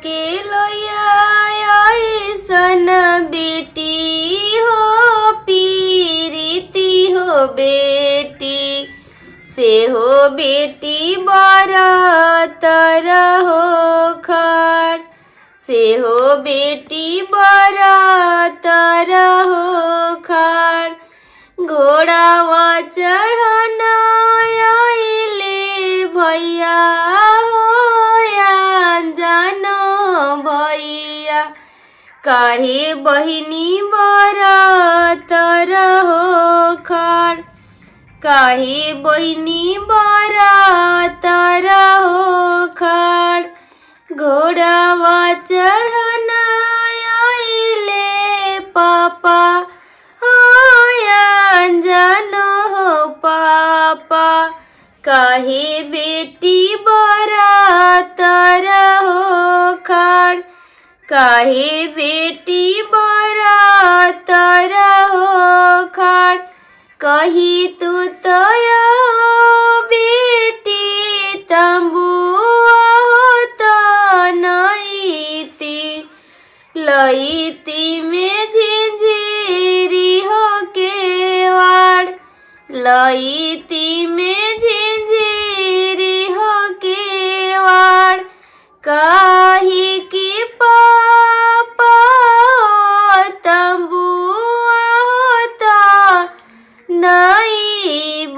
के लोया ऐसन बेटी हो पीरिति हो बेटी से हो बेटी बरतर हो खर से हो बेटी बरतर हो खर घोड़ावा चढ़ना आइले भैया हो जानो भैया काहे बहिनी बरतर हो खर काहे बहिनी बरतर हो खर घोड़ावा चढ़ना आइले पापा हो जानो हो पापा काहे बेटी बरतर हो खर काहे बेटी बरतर हो खर कही तू तो बेटी तंबुआ होता नईती लईती में झिंझिरी हो केवाड़ लईती में झिंझिरी हो केवाड़ कही की पापा तंबुआ होता नाइब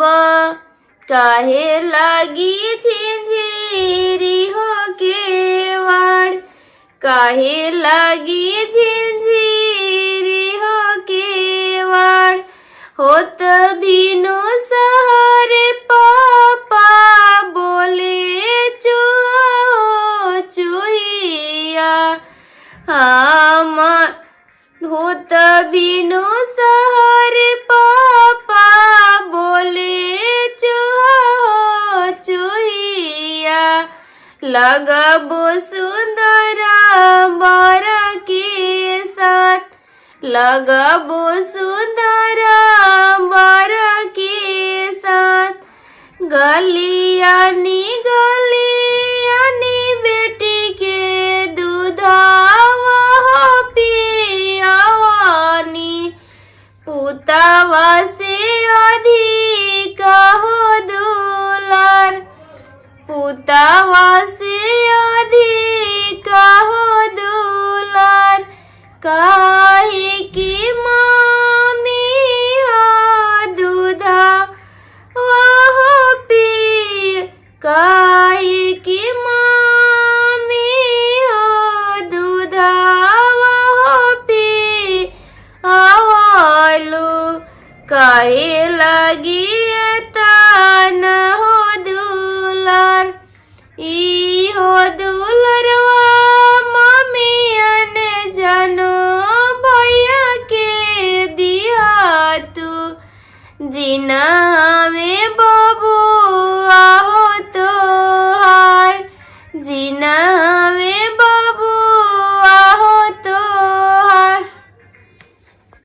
काहे लागी झिंझिरी हो केवाड़ काहे लागी झिंझिरी हो केवाड़ होत भीनो सहरे पापा बोले चुहिया हमार होत भीनो सहरे पापा बोले चुहिया लगबो सुंदर बर के साथ लगबो सुंदर बर के साथ गलियानी बेटी के दूधावा हो पियावानी पुतावा से अधिक हो दुलार पुतावा से अधिक हो दुलार काहे की मामी हो दूधा वह पी काहे की मामी हो दूधा वह पी आवलू काहे लगी तान हो दुलार ई हो दुलरवा